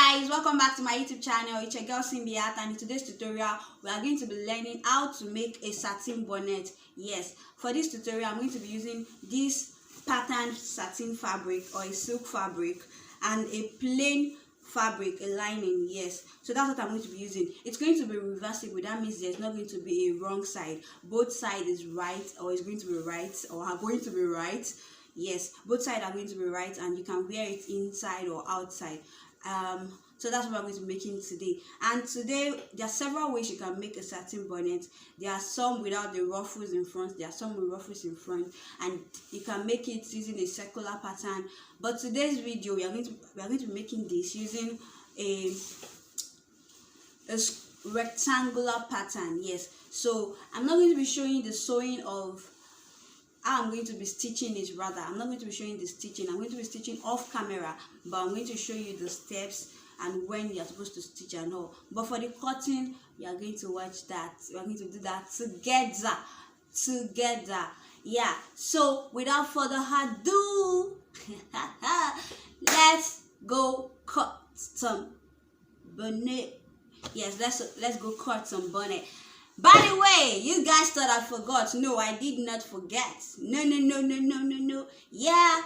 Guys, welcome back to my YouTube channel. It's your girl Sewnbysoria, and in today's tutorial we are going to be learning how to make a satin bonnet. Yes, for this tutorial I'm going to be using this patterned satin fabric or a silk fabric and a plain fabric, a lining. Yes, so that's what I'm going to be using. It's going to be reversible. That means there's not going to be a wrong side. Both sides is right, or is going to be right, or are going to be right. Yes, both sides are going to be right, and you can wear it inside or outside. So that's what I'm going to be making today. And today there are several ways you can make a satin bonnet. There are some without the ruffles in front, there are some with ruffles in front, and you can make it using a circular pattern. But today's video we are going to be making this using a rectangular pattern. Yes, so I'm not going to be showing the sewing of how I'm going to be stitching it. Rather, I'm not going to be showing the stitching. I'm going to be stitching off camera, but I'm going to show you the steps and when you're supposed to stitch and all. But for the cutting, we are going to watch that. We are going to do that together. Yeah, so without further ado, let's go cut some bonnet. Yes, let's go cut some bonnet. By the way, you guys thought I forgot. No, I did not forget. No. Yeah.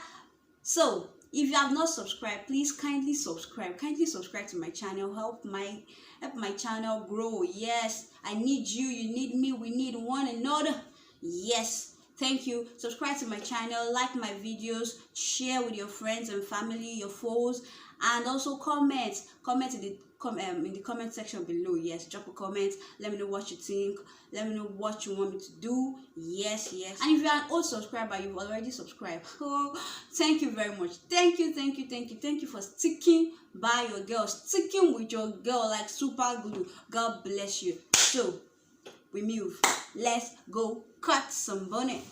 So, if you have not subscribed, please kindly subscribe. Kindly subscribe to my channel. Help my channel grow. Yes, I need you. You need me. We need one another. Yes. Thank you. Subscribe to my channel. Like my videos. Share with your friends and family, your foes, and also comment in the comment section below. Yes, drop a comment. Let me know what you think. Let me know what you want me to do. Yes. And if you're an old subscriber, you've already subscribed. Oh, thank you very much. Thank you for sticking by your girl, sticking with your girl like super glue. God bless you. So we move. Let's go cut some bonnet.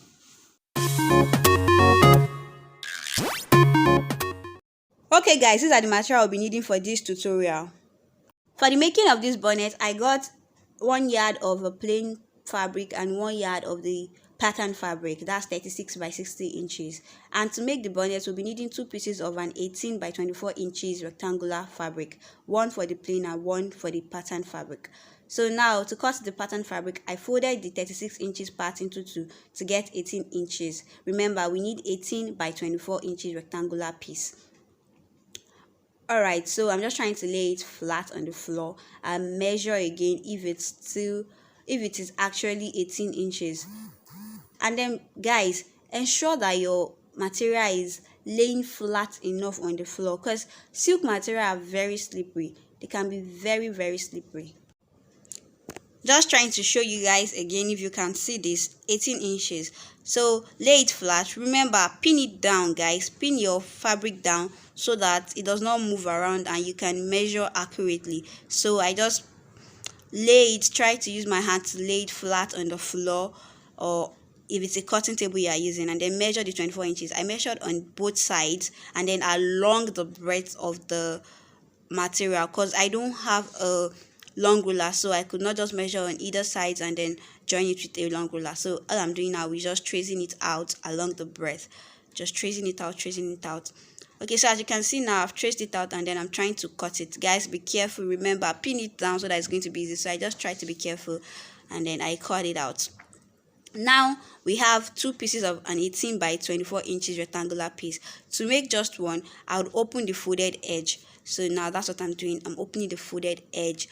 Okay guys, these are the material I'll be needing for this tutorial. For the making of this bonnet, I got 1 yard of a plain fabric and 1 yard of the pattern fabric. That's 36 by 60 inches. And to make the bonnet, we'll be needing 2 pieces of an 18 by 24 inches rectangular fabric. 1 for the plain and 1 for the pattern fabric. So now, to cut the pattern fabric, I folded the 36 inches part into 2 to get 18 inches. Remember, we need 18 by 24 inches rectangular piece. Alright, so I'm just trying to lay it flat on the floor and measure again if it is actually 18 inches. And then guys, ensure that your material is laying flat enough on the floor, because silk material are very slippery. They can be very slippery. Just trying to show you guys again, if you can see this, 18 inches. So lay it flat. Remember, pin it down guys. Pin your fabric down so that it does not move around and you can measure accurately. So I just try to use my hand to lay it flat on the floor, or if it's a cutting table you are using, and then measure the 24 inches. I measured on both sides and then along the breadth of the material, because I don't have a long ruler, so I could not just measure on either sides and then join it with a long ruler. So all I'm doing now is just tracing it out along the breadth, just tracing it out. Okay, so as you can see now, I've traced it out and then I'm trying to cut it. Guys, be careful. Remember, pin it down so that it's going to be easy. So I just try to be careful and then I cut it out. Now we have 2 pieces of an 18 by 24 inches rectangular piece. To make just one, I would open the folded edge. So now that's what I'm doing. I'm opening the folded edge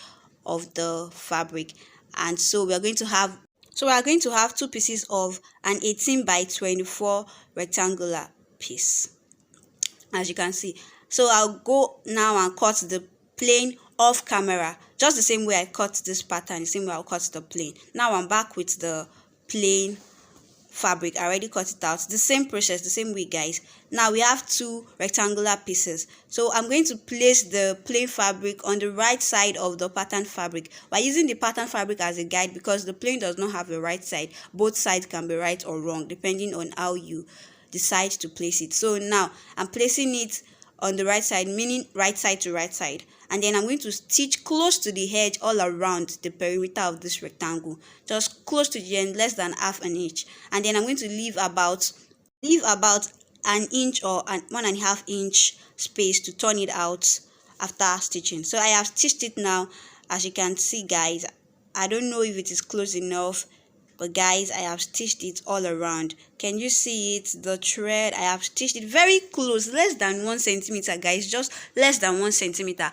of the fabric, and so we are going to have 2 pieces of an 18 by 24 rectangular piece, as you can see. So I'll go now and cut the plain off camera, just the same way I cut this pattern, the same way I'll cut the plain. Now I'm back with the plain fabric. I already cut it out. The same process, the same way guys. Now we have 2 rectangular pieces, so I'm going to place the plain fabric on the right side of the pattern fabric. By using the pattern fabric as a guide, because the plain does not have a right side, both sides can be right or wrong depending on how you decide to place it. So now I'm placing it on the right side, meaning right side to right side, and then I'm going to stitch close to the edge all around the perimeter of this rectangle, just close to the end, less than half an inch, and then I'm going to leave about an inch or 1.5 inch space to turn it out after stitching. So I have stitched it now. As you can see, guys, I don't know if it is close enough, but guys, I have stitched it all around. Can you see it? The thread, I have stitched it very close, less than 1 centimeter, guys, just less than 1 centimeter.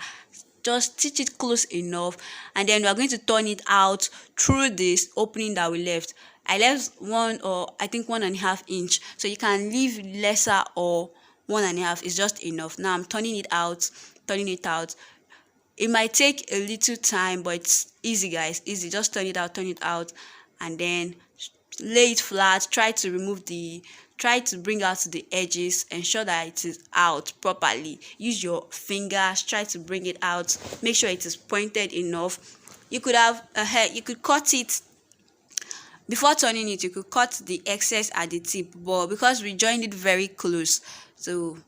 Just stitch it close enough, and then we are going to turn it out through this opening that we left. I left 1.5 inch, so you can leave lesser or 1.5. It's just enough. Now I'm turning it out. It might take a little time, but it's easy, guys, easy. Just turn it out, and then lay it flat. Try to bring out the edges, ensure that it is out properly. Use your fingers, try to bring it out, make sure it is pointed enough. You could cut it before turning it. You could cut the excess at the tip, but because we joined it very close, so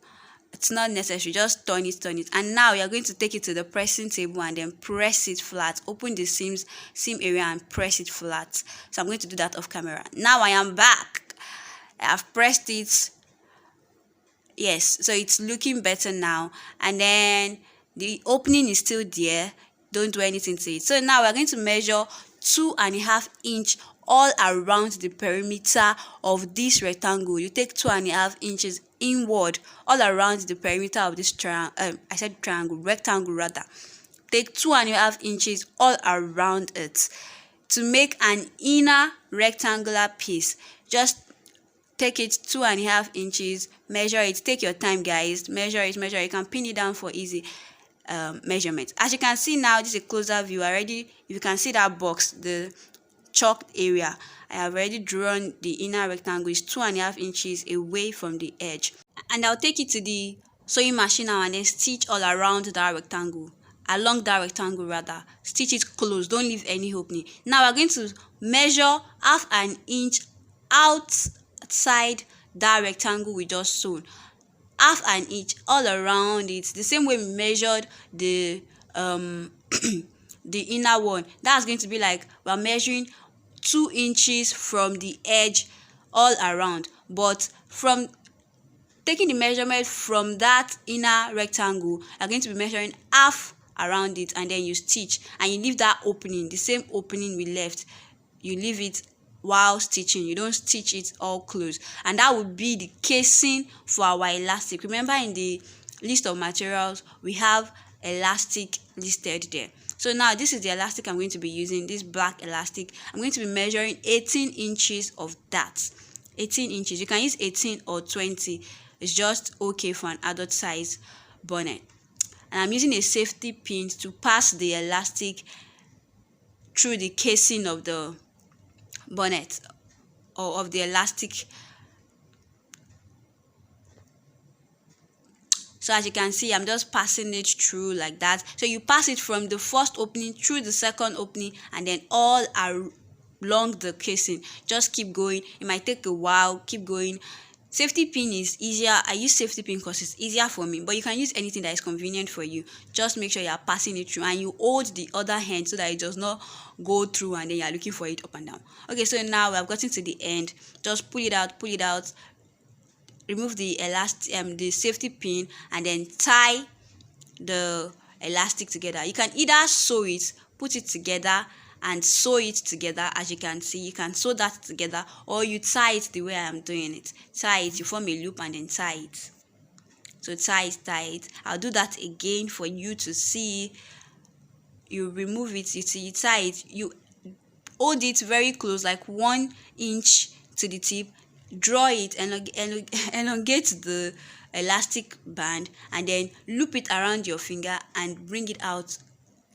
it's not necessary. Just turn it. And now we are going to take it to the pressing table and then press it flat. Open the seam area and press it flat. So I'm going to do that off camera. Now I am back. I have pressed it. Yes, so it's looking better now, and then the opening is still there. Don't do anything to it. So now we're going to measure 2.5 inch all around the perimeter of this rectangle. You take 2.5 inches inward all around the perimeter of this rectangle rather. Take 2.5 inches all around it to make an inner rectangular piece. Just take it 2.5 inches, measure it. Take your time, guys. Measure it. You can pin it down for easy measurement. As you can see now, this is a closer view already. If you can see that box, the chalked area, I have already drawn the inner rectangle. Is 2.5 inches away from the edge, and I'll take it to the sewing machine now and then stitch all around that rectangle, along that rectangle rather. Stitch it close, don't leave any opening. Now we're going to measure 0.5 inch outside that rectangle we just sewn. 0.5 inch all around it, the same way we measured the the inner one. That's going to be like we're measuring 2 inches from the edge all around, but from taking the measurement from that inner rectangle, you're going to be measuring half around it, and then you stitch and you leave that opening, the same opening we left, you leave it while stitching. You don't stitch it all close, and that would be the casing for our elastic. Remember, in the list of materials we have elastic listed there. So now this is the elastic I'm going to be using, this black elastic. I'm going to be measuring 18 inches of that. 18 inches. You can use 18 or 20. It's just okay for an adult size bonnet. And I'm using a safety pin to pass the elastic through the casing of the bonnet, or of the elastic. So as you can see, I'm just passing it through like that. So you pass it from the first opening through the second opening, and then all along the casing. Just keep going. It might take a while. Keep going. Safety pin is easier. I use safety pin because it's easier for me, but you can use anything that is convenient for you. Just make sure you are passing it through, and you hold the other hand so that it does not go through and then you are looking for it up and down. Okay, so now we have gotten to the end. Just pull it out, remove the elastic, the safety pin, and then tie the elastic together. You can either sew it, put it together and sew it together. As you can see, you can sew that together, or you tie it the way I am doing it. Tie it, you form a loop and then tie it. So tie it. I'll do that again for you to see. You remove it, you see, you tie it, you hold it very close, like 1 inch to the tip. Draw it and elongate the elastic band, and then loop it around your finger and bring it out.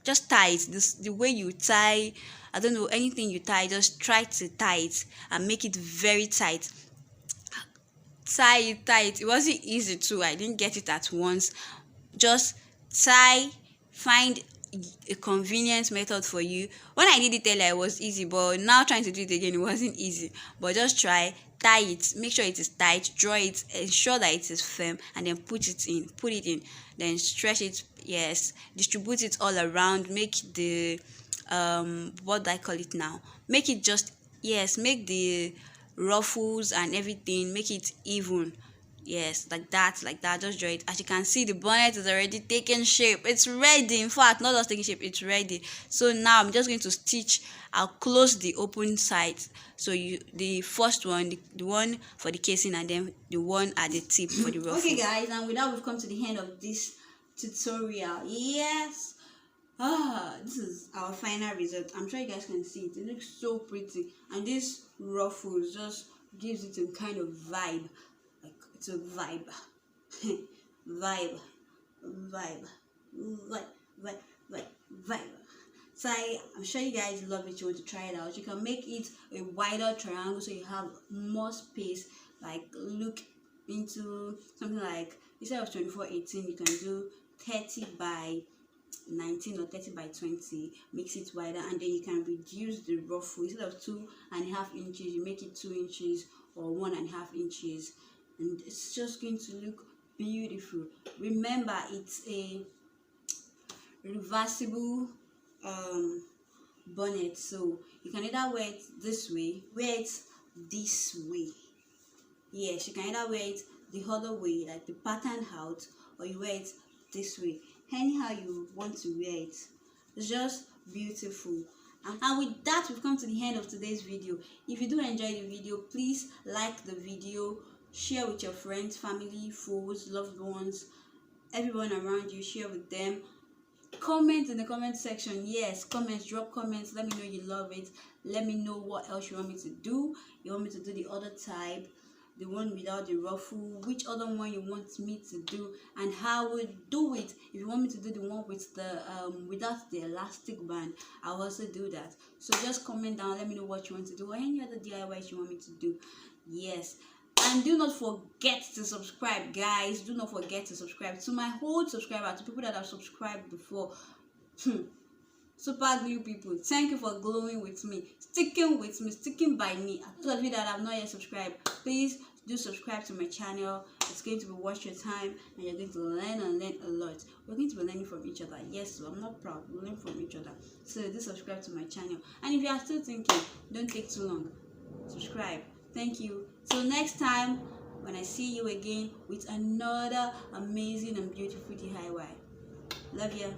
Just tie it. The way you tie, I don't know, anything you tie, just try to tie it and make it very tight. Tie it. It wasn't easy too. I didn't get it at once. Just tie. Find a convenient method for you. When I did it earlier, it was easy, but now trying to do it again, it wasn't easy. But just try. Tie it, make sure it is tight, draw it, ensure that it is firm, and then put it in, then stretch it. Yes, distribute it all around. Make the what do I call it now, make it just, yes, make the ruffles and everything, make it even. Yes, like that. Just draw it. As you can see, the bonnet is already taking shape. It's ready. In fact, not just taking shape, it's ready. So now I'm just going to stitch. I'll close the open side. So the first one, the one for the casing, and then the one at the tip for the ruffle. Okay, guys, and with that, we've come to the end of this tutorial. Yes. This is our final result. I'm sure you guys can see it. It looks so pretty, and this ruffles just gives it a kind of vibe. Like it's a vibe. vibe, vibe, vibe, vibe, vibe, vibe. So I'm sure you guys love it. You want to try it out. You can make it a wider triangle so you have more space. Like look into something like, instead of 24/18, you can do 30 by 19 or 30 by 20. Makes it wider, and then you can reduce the ruffle. Instead of 2.5 inches, you make it 2 inches or 1.5 inches, and it's just going to look beautiful. Remember, it's a reversible bonnet, so you can either wear it this way, wear it this way. Yes, you can either wear it the other way, like the pattern out, or you wear it this way. Anyhow you want to wear it, it's just beautiful. And with that, we've come to the end of today's video. If you do enjoy the video, please like the video, share with your friends, family, foes, loved ones, everyone around you. Share with them. Comment in the comment section. Yes, comments, drop comments. Let me know you love it. Let me know what else you want me to do. You want me to do the other type, the one without the ruffle, which other one you want me to do, and how I would do it. If you want me to do the one with the without the elastic band, I'll also do that. So just comment down, let me know what you want to do, or any other DIYs you want me to do. Yes, and do not forget to subscribe, guys. Do not forget to subscribe to my whole subscriber, to people that have subscribed before. Super glue people, thank you for glowing with me, sticking with me, sticking by me. Those of you that have not yet subscribed, please do subscribe to my channel. It's going to be worth your time, and you're going to learn and learn a lot. We're going to be learning from each other. Yes, so I'm not proud, we learn from each other. So do subscribe to my channel, and if you are still thinking, don't take too long, subscribe. Thank you. Till next time, when I see you again with another amazing and beautiful DIY. Love you.